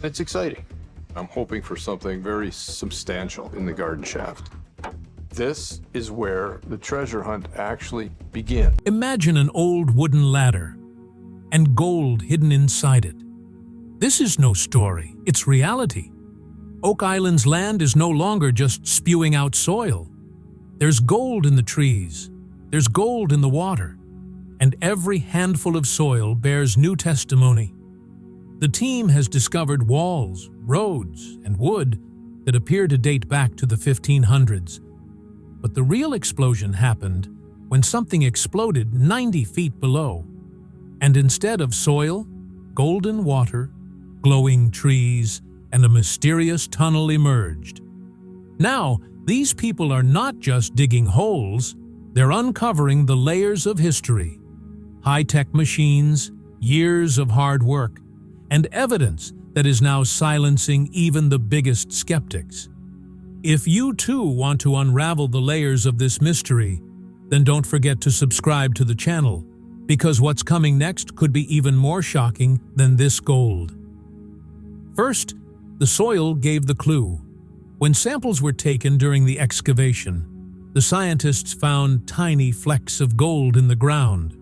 That's exciting. I'm hoping for something very substantial in the garden shaft. This is where the treasure hunt actually begins. Imagine an old wooden ladder and gold hidden inside it. This is no story, it's reality. Oak Island's land is no longer just spewing out soil. There's gold in the trees, there's gold in the water, and every handful of soil bears new testimony. The team has discovered walls, roads, and wood that appear to date back to the 1500s. But the real explosion happened when something exploded 90 feet below. And instead of soil, golden water, glowing trees, and a mysterious tunnel emerged. Now, these people are not just digging holes, they're uncovering the layers of history. High-tech machines, years of hard work, and evidence that is now silencing even the biggest skeptics. If you too want to unravel the layers of this mystery, then don't forget to subscribe to the channel, because what's coming next could be even more shocking than this gold. First, the soil gave the clue. When samples were taken during the excavation, the scientists found tiny flecks of gold in the ground.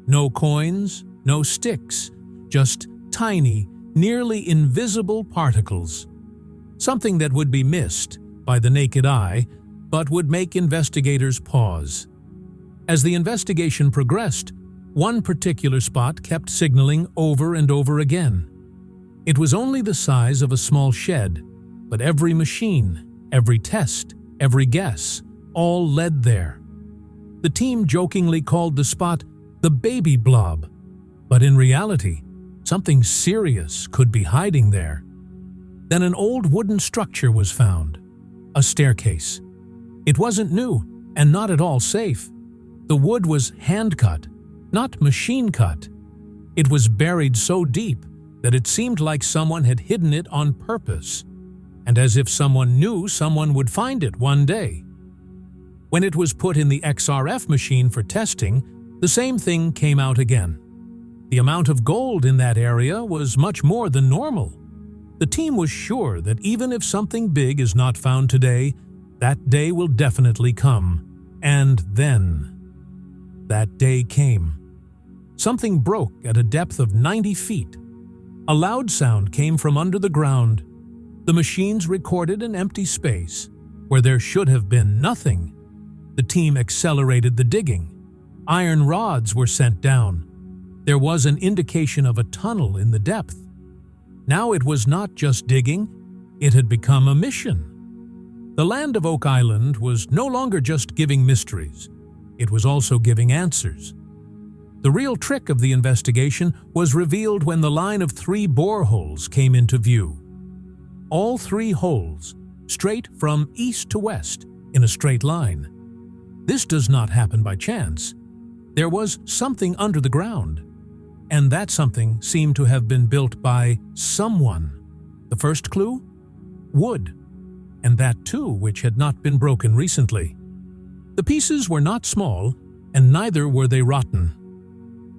No coins, no sticks, just tiny, nearly invisible particles. Something that would be missed by the naked eye, but would make investigators pause. As the investigation progressed, one particular spot kept signaling over and over again. It was only the size of a small shed, but every machine, every test, every guess, all led there. The team jokingly called the spot the baby blob, but in reality, something serious could be hiding there. Then an old wooden structure was found, a staircase. It wasn't new and not at all safe. The wood was hand-cut, not machine-cut. It was buried so deep that it seemed like someone had hidden it on purpose, and as if someone knew someone would find it one day. When it was put in the XRF machine for testing, the same thing came out again. The amount of gold in that area was much more than normal. The team was sure that even if something big is not found today, that day will definitely come. And then, that day came. Something broke at a depth of 90 feet. A loud sound came from under the ground. The machines recorded an empty space where there should have been nothing. The team accelerated the digging. Iron rods were sent down. There was an indication of a tunnel in the depth. Now it was not just digging, it had become a mission. The land of Oak Island was no longer just giving mysteries, it was also giving answers. The real trick of the investigation was revealed when the line of 3 boreholes came into view. All 3 holes, straight from east to west, in a straight line. This does not happen by chance. There was something under the ground, and that something seemed to have been built by someone. The first clue? Wood, and that too which had not been broken recently. The pieces were not small, and neither were they rotten.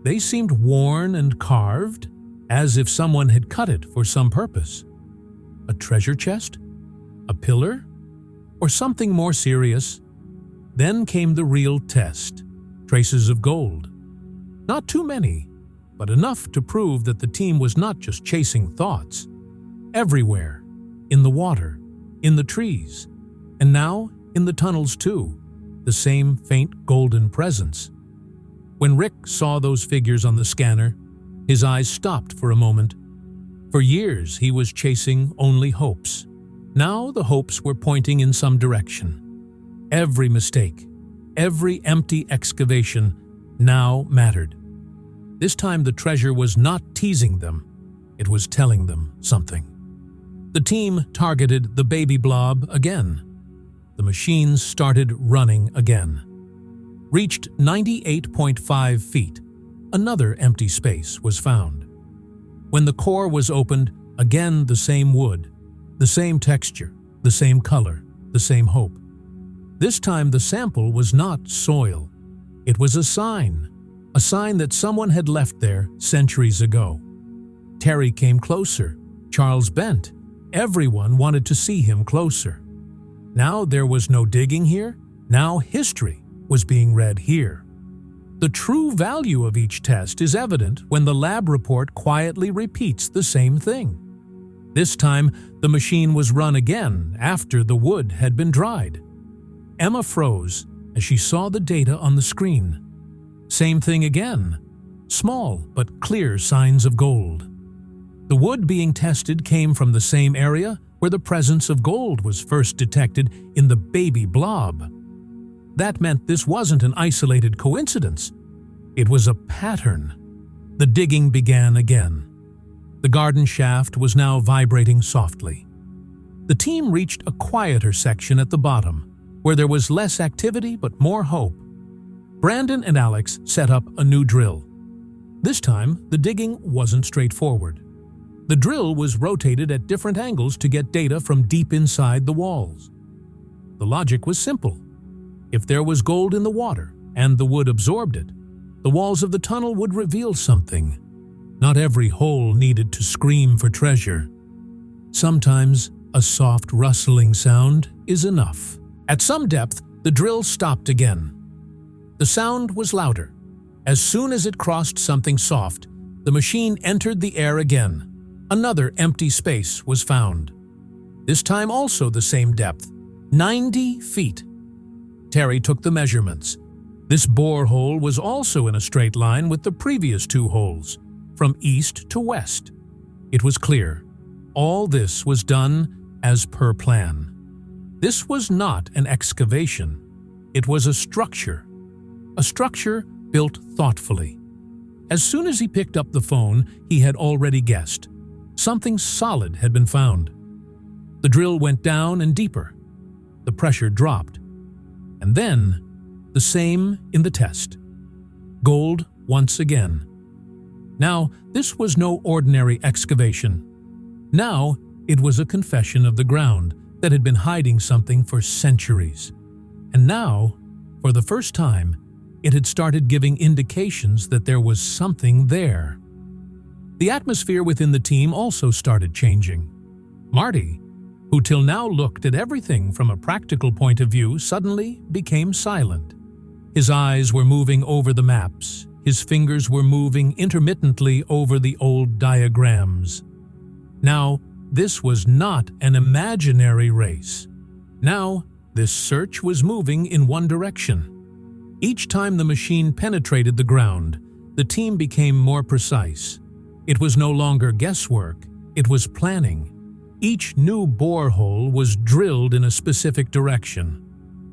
They seemed worn and carved, as if someone had cut it for some purpose. A treasure chest? A pillar? Or something more serious? Then came the real test. Traces of gold. Not too many, but enough to prove that the team was not just chasing thoughts. Everywhere. In the water, in the trees, and now in the tunnels too. The same faint golden presence. When Rick saw those figures on the scanner, his eyes stopped for a moment. For years, he was chasing only hopes. Now the hopes were pointing in some direction. Every mistake, every empty excavation now mattered. This time the treasure was not teasing them, it was telling them something. The team targeted the baby blob again. The machines started running again. Reached 98.5 feet, another empty space was found. When the core was opened, again the same wood, the same texture, the same color, the same hope. This time the sample was not soil. It was a sign that someone had left there centuries ago. Terry came closer, Charles bent. Everyone wanted to see him closer. Now there was no digging here. Now history was being read here. The true value of each test is evident when the lab report quietly repeats the same thing. This time, the machine was run again after the wood had been dried. Emma froze as she saw the data on the screen. Same thing again. Small but clear signs of gold. The wood being tested came from the same area where the presence of gold was first detected in the baby Blob. That meant this wasn't an isolated coincidence. It was a pattern. The digging began again. The garden shaft was now vibrating softly. The team reached a quieter section at the bottom, where there was less activity but more hope. Brandon and Alex set up a new drill. This time, the digging wasn't straightforward. The drill was rotated at different angles to get data from deep inside the walls. The logic was simple. If there was gold in the water and the wood absorbed it, the walls of the tunnel would reveal something. Not every hole needed to scream for treasure. Sometimes a soft rustling sound is enough. At some depth, the drill stopped again. The sound was louder. As soon as it crossed something soft, the machine entered the air again. Another empty space was found. This time also the same depth, 90 feet. Terry took the measurements. This borehole was also in a straight line with the previous two holes, from east to west. It was clear. All this was done as per plan. This was not an excavation. It was a structure built thoughtfully. As soon as he picked up the phone, he had already guessed. Something solid had been found. The drill went down and deeper. The pressure dropped. And then, the same in the test. Gold once again. Now, this was no ordinary excavation. Now, it was a confession of the ground that had been hiding something for centuries. And now, for the first time, it had started giving indications that there was something there. The atmosphere within the team also started changing. Marty, who till now looked at everything from a practical point of view, suddenly became silent. His eyes were moving over the maps. His fingers were moving intermittently over the old diagrams. Now, this was not an imaginary race. Now, this search was moving in one direction. Each time the machine penetrated the ground, the team became more precise. It was no longer guesswork, it was planning. Each new borehole was drilled in a specific direction.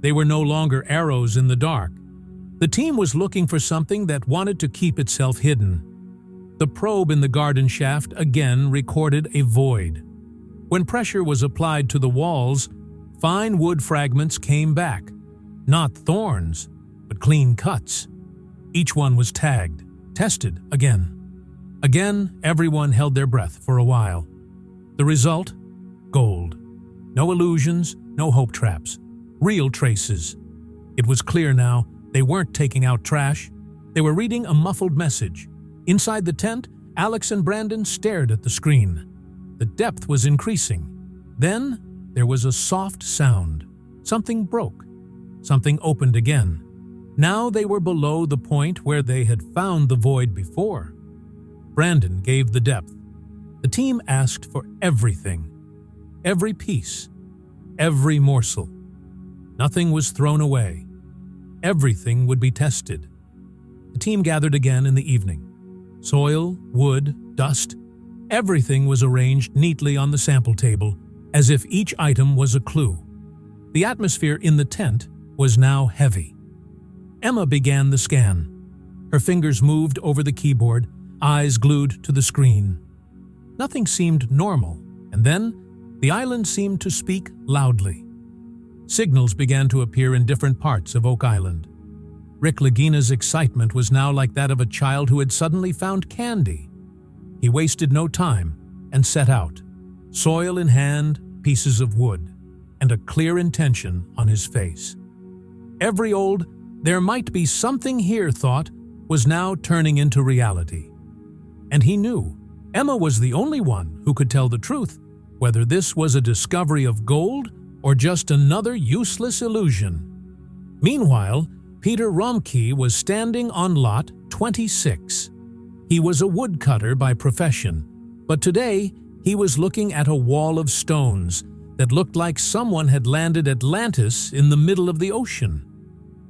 They were no longer arrows in the dark. The team was looking for something that wanted to keep itself hidden. The probe in the garden shaft again recorded a void. When pressure was applied to the walls, fine wood fragments came back. Not thorns, but clean cuts. Each one was tagged, tested again. Again, everyone held their breath for a while. The result? Gold. No illusions, no hope traps. Real traces. It was clear now, they weren't taking out trash. They were reading a muffled message. Inside the tent, Alex and Brandon stared at the screen. The depth was increasing. Then, there was a soft sound. Something broke. Something opened again. Now they were below the point where they had found the void before. Brandon gave the depth. The team asked for everything. Every piece. Every morsel. Nothing was thrown away. Everything would be tested. The team gathered again in the evening. Soil, wood, dust, everything was arranged neatly on the sample table, as if each item was a clue. The atmosphere in the tent was now heavy. Emma began the scan. Her fingers moved over the keyboard, eyes glued to the screen. Nothing seemed normal, and then the island seemed to speak loudly. Signals began to appear in different parts of Oak Island. Rick Lagina's excitement was now like that of a child who had suddenly found candy. He wasted no time and set out, soil in hand, pieces of wood, and a clear intention on his face. Every old "there might be something here" thought was now turning into reality. And he knew Emma was the only one who could tell the truth, whether this was a discovery of gold or just another useless illusion. Meanwhile, Peter Romke was standing on lot 26. He was a woodcutter by profession, but today he was looking at a wall of stones that looked like someone had landed Atlantis in the middle of the ocean.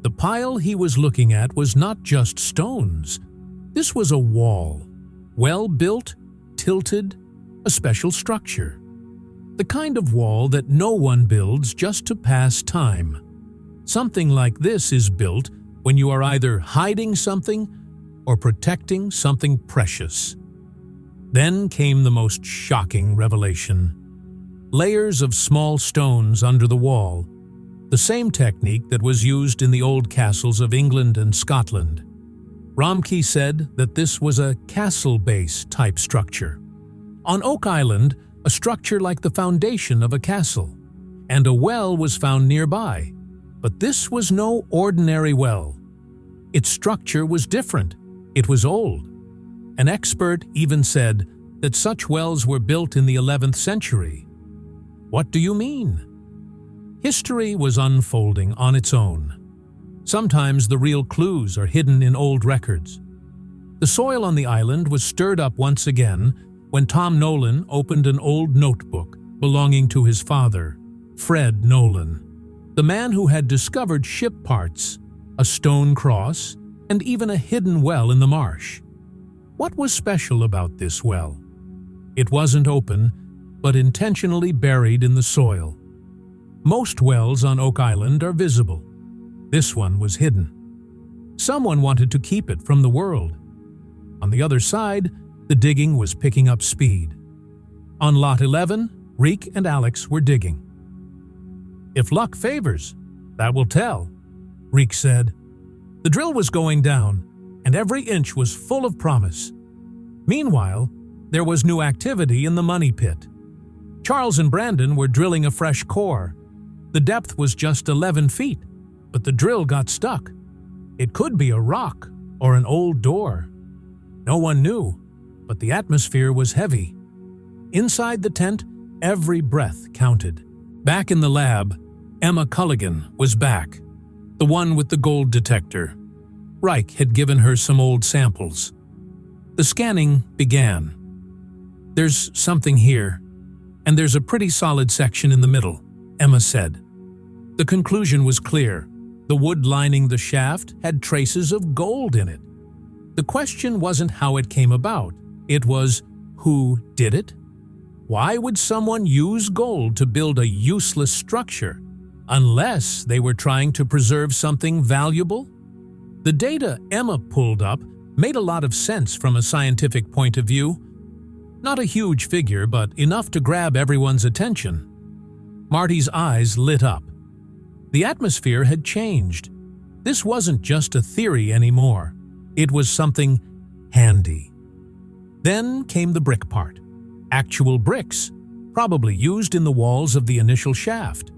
The pile he was looking at was not just stones. This was a wall, well built, tilted, a special structure. The kind of wall that no one builds just to pass time. Something like this is built when you are either hiding something or protecting something precious. Then came the most shocking revelation. Layers of small stones under the wall, the same technique that was used in the old castles of England and Scotland. Romke said that this was a castle base type structure. On Oak Island, a structure like the foundation of a castle, and a well was found nearby. But this was no ordinary well. Its structure was different. It was old. An expert even said that such wells were built in the 11th century. What do you mean? History was unfolding on its own. Sometimes the real clues are hidden in old records. The soil on the island was stirred up once again when Tom Nolan opened an old notebook belonging to his father, Fred Nolan, the man who had discovered ship parts, a stone cross, and even a hidden well in the marsh. What was special about this well? It wasn't open, but intentionally buried in the soil. Most wells on Oak Island are visible. This one was hidden. Someone wanted to keep it from the world. On the other side, the digging was picking up speed. On Lot 11, Reek and Alex were digging. "If luck favors, that will tell," Reek said. The drill was going down, and every inch was full of promise. Meanwhile, there was new activity in the money pit. Charles and Brandon were drilling a fresh core. The depth was just 11 feet, but the drill got stuck. It could be a rock or an old door. No one knew, but the atmosphere was heavy. Inside the tent, every breath counted. Back in the lab, Emma Culligan was back, the one with the gold detector. Reich had given her some old samples. The scanning began. "There's something here, and there's a pretty solid section in the middle," Emma said. The conclusion was clear. The wood lining the shaft had traces of gold in it. The question wasn't how it came about. It was, who did it? Why would someone use gold to build a useless structure, unless they were trying to preserve something valuable? The data Emma pulled up made a lot of sense from a scientific point of view. Not a huge figure, but enough to grab everyone's attention. Marty's eyes lit up. The atmosphere had changed. This wasn't just a theory anymore. It was something handy. Then came the brick part. Actual bricks, probably used in the walls of the initial shaft.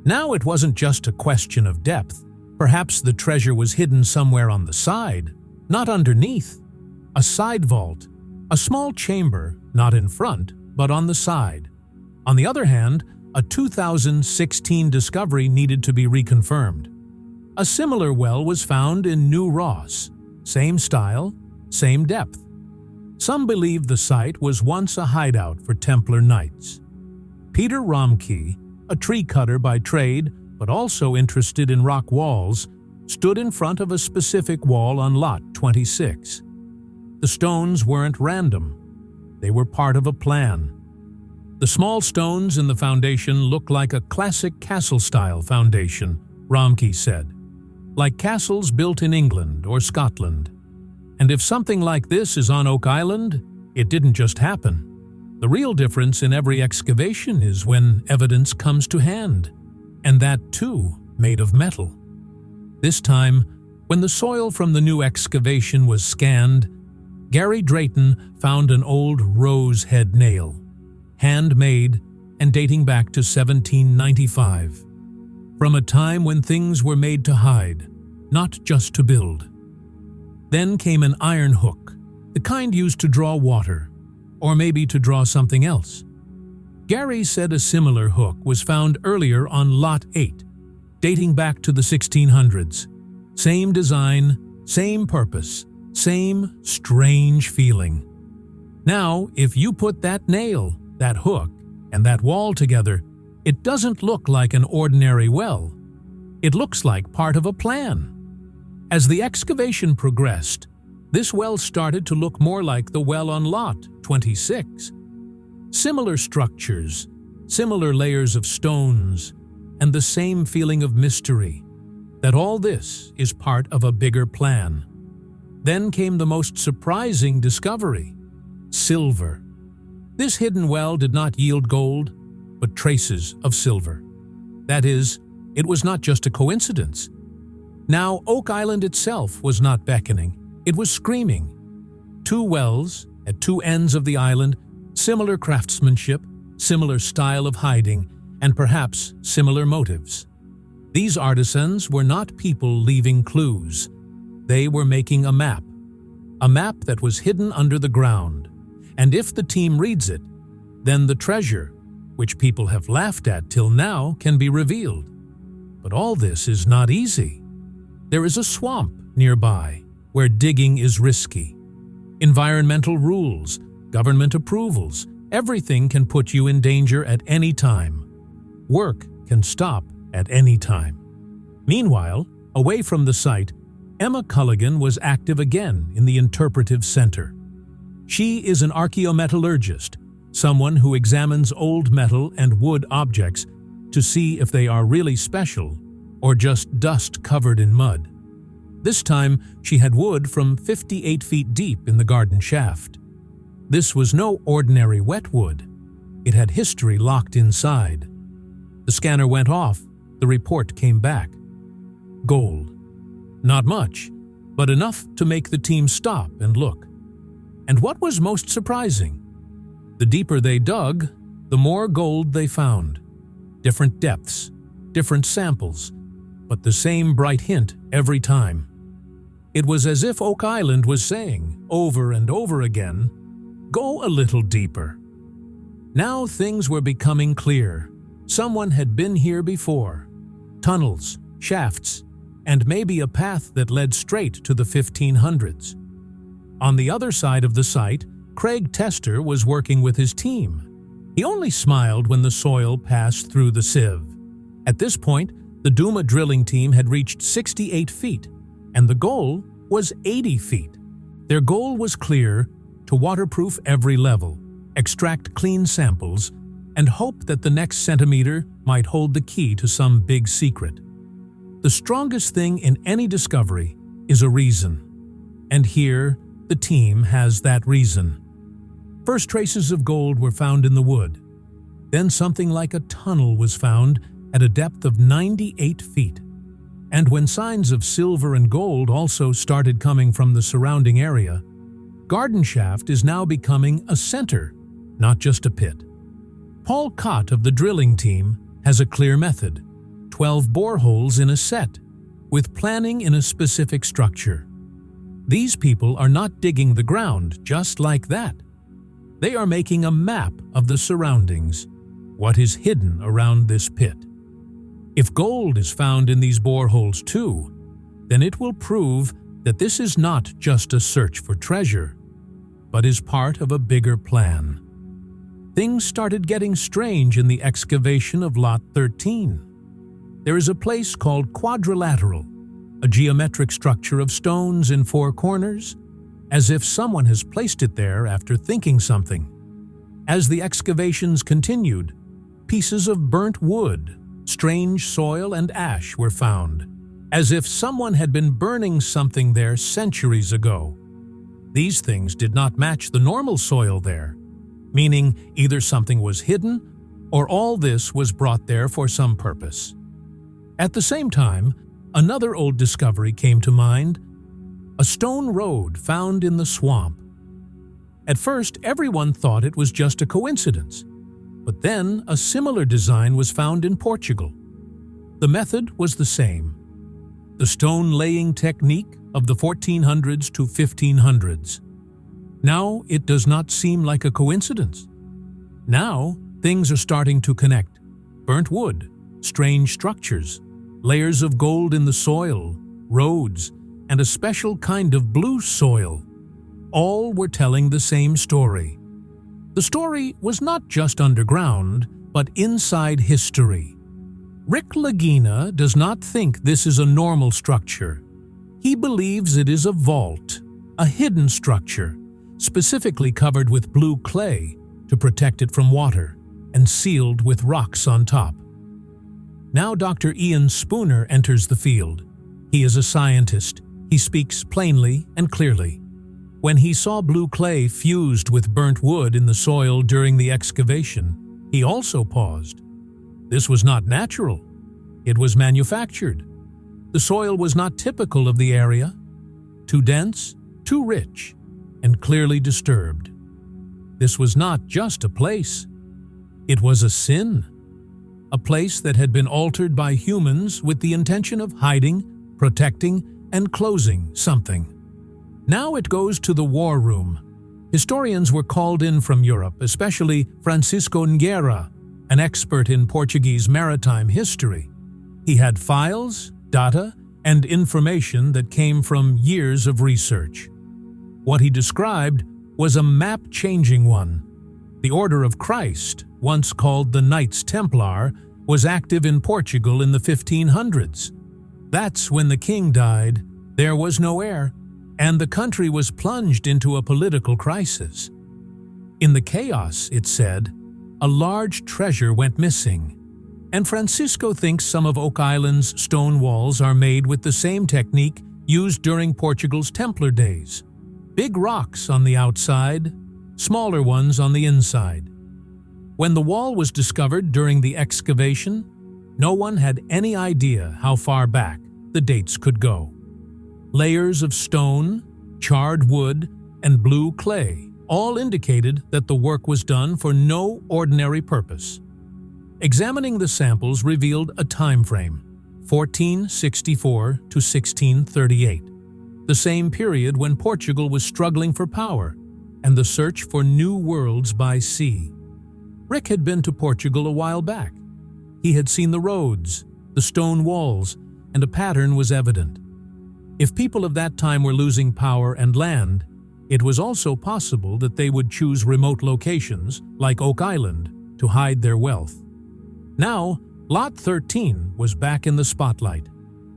Now it wasn't just a question of depth. Perhaps the treasure was hidden somewhere on the side, not underneath. A side vault, a small chamber, not in front, but on the side. On the other hand, a 2016 discovery needed to be reconfirmed. A similar well was found in New Ross. Same style, same depth. Some believe the site was once a hideout for Templar knights. Peter Romke, a tree cutter by trade but also interested in rock walls, stood in front of a specific wall on Lot 26. The stones weren't random. They were part of a plan. The small stones in the foundation looked like a classic castle-style foundation, Romke said. Like castles built in England or Scotland. And if something like this is on Oak Island, it didn't just happen. The real difference in every excavation is when evidence comes to hand, and that too made of metal. This time, when the soil from the new excavation was scanned, Gary Drayton found an old rose head nail, handmade and dating back to 1795, from a time when things were made to hide, not just to build. Then came an iron hook, the kind used to draw water. or maybe to draw something else. Gary said a similar hook was found earlier on Lot 8, dating back to the 1600s. Same design, same purpose, same strange feeling. Now, if you put that nail, that hook, and that wall together, it doesn't look like an ordinary well. It looks like part of a plan. As the excavation progressed, this well started to look more like the well on Lot 26. Similar structures, similar layers of stones, and the same feeling of mystery, that all this is part of a bigger plan. Then came the most surprising discovery: silver. This hidden well did not yield gold, but traces of silver. That is, it was not just a coincidence. Now, Oak Island itself was not beckoning, it was screaming. 2 wells at 2 ends of the island, similar craftsmanship, similar style of hiding, and perhaps similar motives. These artisans were not people leaving clues. They were making a map that was hidden under the ground. And if the team reads it, then the treasure, which people have laughed at till now, can be revealed. But all this is not easy. There is a swamp nearby where digging is risky. Environmental rules, government approvals, everything can put you in danger at any time. Work can stop at any time. Meanwhile, away from the site, Emma Culligan was active again in the interpretive center. She is an archaeometallurgist, someone who examines old metal and wood objects to see if they are really special or just dust covered in mud. This time, she had wood from 58 feet deep in the garden shaft. This was no ordinary wet wood. It had history locked inside. The scanner went off. The report came back. Gold. Not much, but enough to make the team stop and look. And what was most surprising? The deeper they dug, the more gold they found. Different depths, different samples, but the same bright hint every time. It was as if Oak Island was saying, over and over again, "Go a little deeper." Now things were becoming clear. Someone had been here before. Tunnels, shafts, and maybe a path that led straight to the 1500s. On the other side of the site, Craig Tester was working with his team. He only smiled when the soil passed through the sieve. At this point, the Duma drilling team had reached 68 feet, and the goal was 80 feet. Their goal was clear: to waterproof every level, extract clean samples, and hope that the next centimeter might hold the key to some big secret. The strongest thing in any discovery is a reason. And here, the team has that reason. First traces of gold were found in the wood. Then something like a tunnel was found at a depth of 98 feet. And when signs of silver and gold also started coming from the surrounding area, Garden Shaft is now becoming a center, not just a pit. Paul Cott of the drilling team has a clear method: 12 boreholes in a set, with planning in a specific structure. These people are not digging the ground just like that. They are making a map of the surroundings, what is hidden around this pit. If gold is found in these boreholes too, then it will prove that this is not just a search for treasure, but is part of a bigger plan. Things started getting strange in the excavation of Lot 13. There is a place called Quadrilateral, a geometric structure of stones in 4 corners, as if someone has placed it there after thinking something. As the excavations continued, pieces of burnt wood, strange soil, and ash were found, as if someone had been burning something there centuries ago. These things did not match the normal soil there, meaning either something was hidden or all this was brought there for some purpose. At the same time, another old discovery came to mind: a stone road found in the swamp. At first, everyone thought it was just a coincidence, but then a similar design was found in Portugal. The method was the same: the stone laying technique of the 1400s to 1500s. Now it does not seem like a coincidence. Now things are starting to connect. Burnt wood, strange structures, layers of gold in the soil, roads, and a special kind of blue soil. All were telling the same story. The story was not just underground, but inside history. Rick Lagina does not think this is a normal structure. He believes it is a vault, a hidden structure, specifically covered with blue clay to protect it from water and sealed with rocks on top. Now Dr. Ian Spooner enters the field. He is a scientist. He speaks plainly and clearly. When he saw blue clay fused with burnt wood in the soil during the excavation, he also paused. This was not natural. It was manufactured. The soil was not typical of the area. Too dense, too rich, and clearly disturbed. This was not just a place. It was a sin. A place that had been altered by humans with the intention of hiding, protecting, and closing something. Now it goes to the war room. Historians were called in from Europe, especially Francisco Nguera, an expert in Portuguese maritime history. He had files, data, and information that came from years of research. What he described was a map-changing one. The Order of Christ, once called the Knights Templar, was active in Portugal in the 1500s. That's when the king died, there was no heir, and the country was plunged into a political crisis. In the chaos, it said, a large treasure went missing, and Francisco thinks some of Oak Island's stone walls are made with the same technique used during Portugal's Templar days. Big rocks on the outside, smaller ones on the inside. When the wall was discovered during the excavation, no one had any idea how far back the dates could go. Layers of stone, charred wood, and blue clay all indicated that the work was done for no ordinary purpose. Examining the samples revealed a time frame, 1464 to 1638, the same period when Portugal was struggling for power and the search for new worlds by sea. Rick had been to Portugal a while back. He had seen the roads, the stone walls, and a pattern was evident. If people of that time were losing power and land, it was also possible that they would choose remote locations, like Oak Island, to hide their wealth. Now, Lot 13 was back in the spotlight.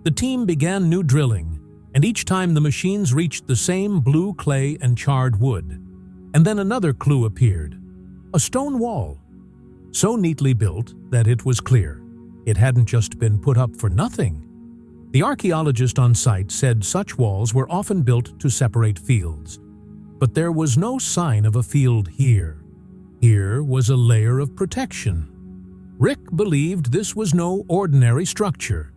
The team began new drilling, and each time the machines reached the same blue clay and charred wood. And then another clue appeared, a stone wall, so neatly built that it was clear it hadn't just been put up for nothing. The archaeologist on site said such walls were often built to separate fields. But there was no sign of a field here. Here was a layer of protection. Rick believed this was no ordinary structure.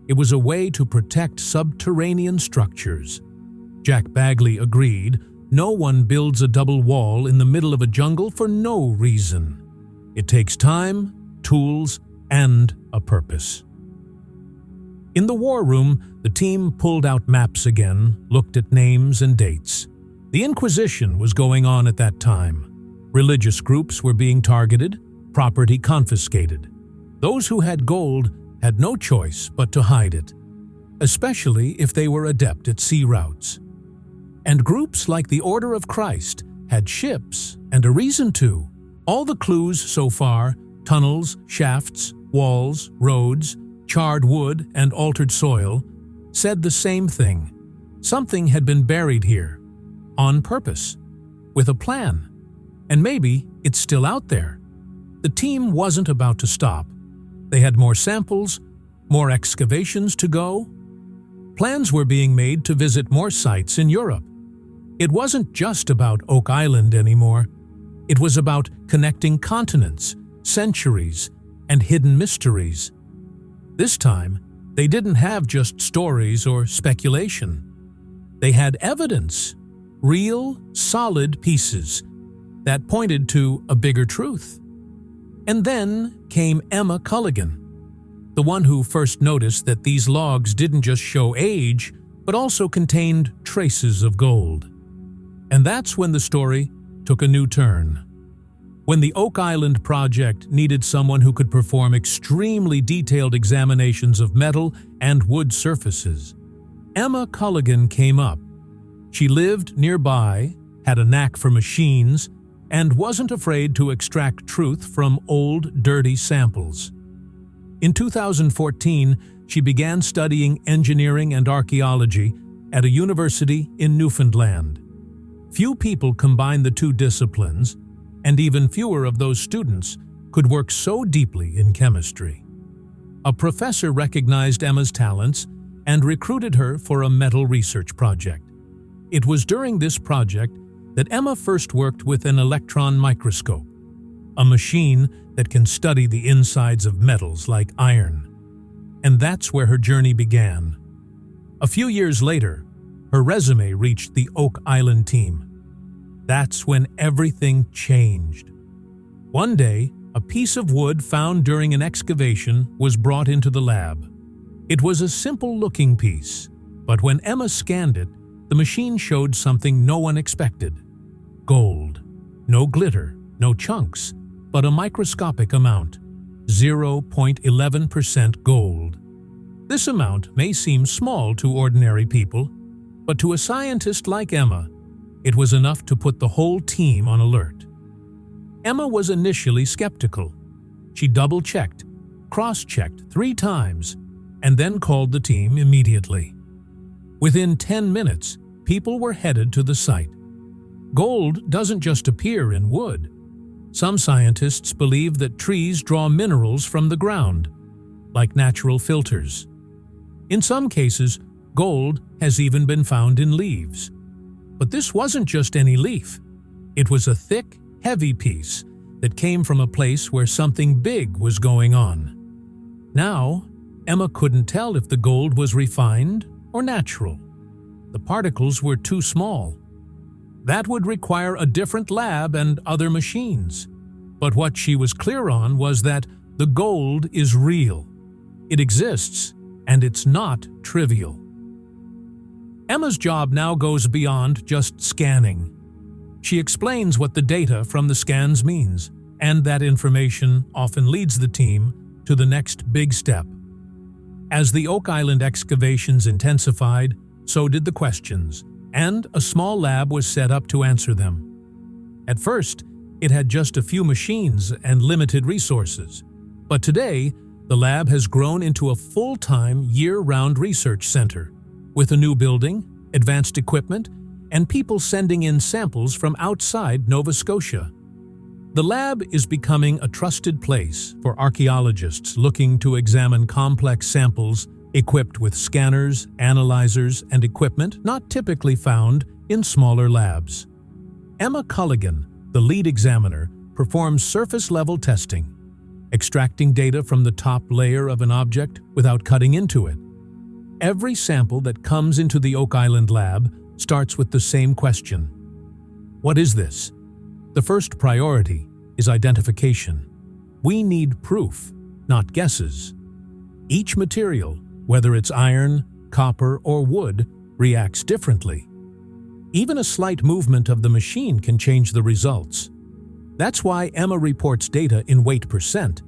It was a way to protect subterranean structures. Jack Bagley agreed, no one builds a double wall in the middle of a jungle for no reason. It takes time, tools, and a purpose. In the war room, the team pulled out maps again, looked at names and dates. The Inquisition was going on at that time. Religious groups were being targeted, property confiscated. Those who had gold had no choice but to hide it, especially if they were adept at sea routes. And groups like the Order of Christ had ships and a reason to. All the clues so far, tunnels, shafts, walls, roads, charred wood, and altered soil, said the same thing. Something had been buried here, on purpose, with a plan. And maybe it's still out there. The team wasn't about to stop. They had more samples, more excavations to go. Plans were being made to visit more sites in Europe. It wasn't just about Oak Island anymore. It was about connecting continents, centuries, and hidden mysteries. This time, they didn't have just stories or speculation. They had evidence, real, solid pieces that pointed to a bigger truth. And then came Emma Culligan, the one who first noticed that these logs didn't just show age, but also contained traces of gold. And that's when the story took a new turn. When the Oak Island project needed someone who could perform extremely detailed examinations of metal and wood surfaces, Emma Culligan came up. She lived nearby, had a knack for machines, and wasn't afraid to extract truth from old, dirty samples. In 2014, she began studying engineering and archaeology at a university in Newfoundland. Few people combine the two disciplines, and even fewer of those students could work so deeply in chemistry. A professor recognized Emma's talents and recruited her for a metal research project. It was during this project that Emma first worked with an electron microscope, a machine that can study the insides of metals like iron. And that's where her journey began. A few years later, her resume reached the Oak Island team. That's when everything changed. One day, a piece of wood found during an excavation was brought into the lab. It was a simple-looking piece, but when Emma scanned it, the machine showed something no one expected. Gold. No glitter, no chunks, but a microscopic amount, 0.11% gold. This amount may seem small to ordinary people, but to a scientist like Emma, it was enough to put the whole team on alert. Emma was initially skeptical. She double-checked, cross-checked 3 times, and then called the team immediately. Within 10 minutes, people were headed to the site. Gold doesn't just appear in wood. Some scientists believe that trees draw minerals from the ground, like natural filters. In some cases, gold has even been found in leaves. But this wasn't just any leaf. It was a thick, heavy piece that came from a place where something big was going on. Now, Emma couldn't tell if the gold was refined or natural. The particles were too small. That would require a different lab and other machines. But what she was clear on was that the gold is real. It exists, and it's not trivial. Emma's job now goes beyond just scanning. She explains what the data from the scans means, and that information often leads the team to the next big step. As the Oak Island excavations intensified, so did the questions, and a small lab was set up to answer them. At first, it had just a few machines and limited resources, but today, the lab has grown into a full-time, year-round research center, with a new building, advanced equipment, and people sending in samples from outside Nova Scotia. The lab is becoming a trusted place for archaeologists looking to examine complex samples equipped with scanners, analyzers, and equipment not typically found in smaller labs. Emma Culligan, the lead examiner, performs surface-level testing, extracting data from the top layer of an object without cutting into it. Every sample that comes into the Oak Island lab starts with the same question. What is this? The first priority is identification. We need proof, not guesses. Each material, whether it's iron, copper, or wood, reacts differently. Even a slight movement of the machine can change the results. That's why Emma reports data in weight %,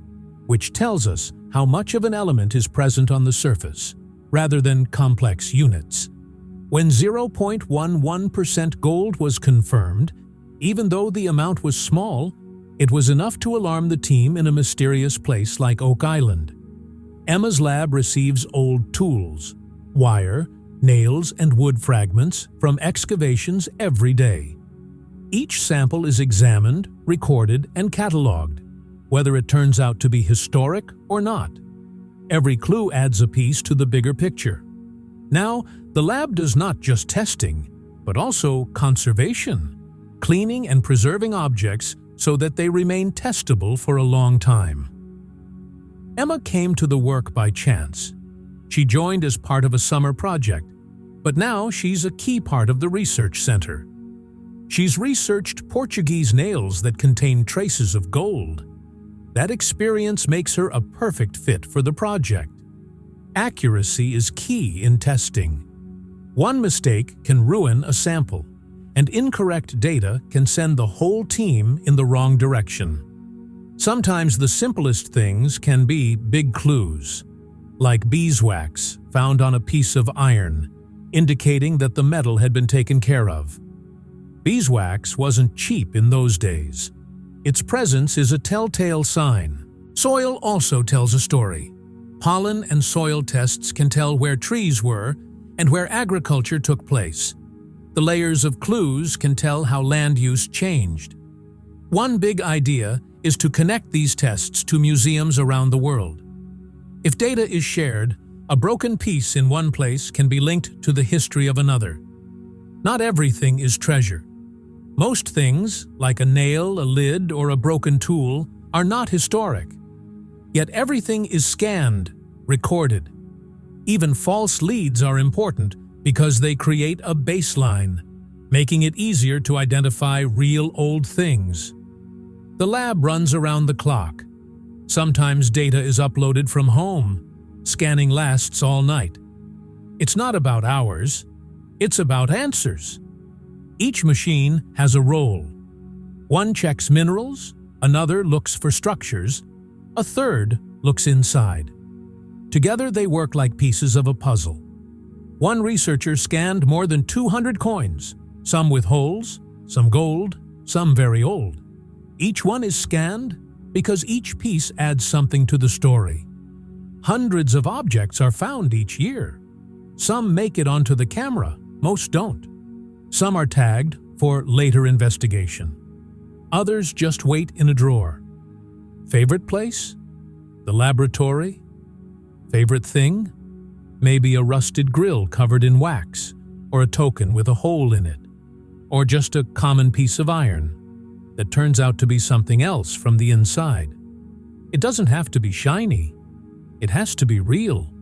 which tells us how much of an element is present on the surface, rather than complex units. When 0.11% gold was confirmed, even though the amount was small, it was enough to alarm the team in a mysterious place like Oak Island. Emma's lab receives old tools, wire, nails, and wood fragments from excavations every day. Each sample is examined, recorded, and cataloged, whether it turns out to be historic or not. Every clue adds a piece to the bigger picture. Now, the lab does not just testing, but also conservation, cleaning and preserving objects so that they remain testable for a long time. Emma came to the work by chance. She joined as part of a summer project, but now she's a key part of the research center. She's researched Portuguese nails that contain traces of gold. That experience makes her a perfect fit for the project. Accuracy is key in testing. One mistake can ruin a sample, and incorrect data can send the whole team in the wrong direction. Sometimes the simplest things can be big clues, like beeswax found on a piece of iron, indicating that the metal had been taken care of. Beeswax wasn't cheap in those days. Its presence is a telltale sign. Soil also tells a story. Pollen and soil tests can tell where trees were and where agriculture took place. The layers of clues can tell how land use changed. One big idea is to connect these tests to museums around the world. If data is shared, a broken piece in one place can be linked to the history of another. Not everything is treasure. Most things, like a nail, a lid, or a broken tool, are not historic. Yet everything is scanned, recorded. Even false leads are important because they create a baseline, making it easier to identify real old things. The lab runs around the clock. Sometimes data is uploaded from home. Scanning lasts all night. It's not about hours, it's about answers. Each machine has a role. One checks minerals, another looks for structures, a third looks inside. Together they work like pieces of a puzzle. One researcher scanned more than 200 coins, some with holes, some gold, some very old. Each one is scanned because each piece adds something to the story. Hundreds of objects are found each year. Some make it onto the camera, most don't. Some are tagged for later investigation. Others just wait in a drawer. Favorite place? The laboratory? Favorite thing? Maybe a rusted grill covered in wax, or a token with a hole in it, or just a common piece of iron that turns out to be something else from the inside. It doesn't have to be shiny. It has to be real.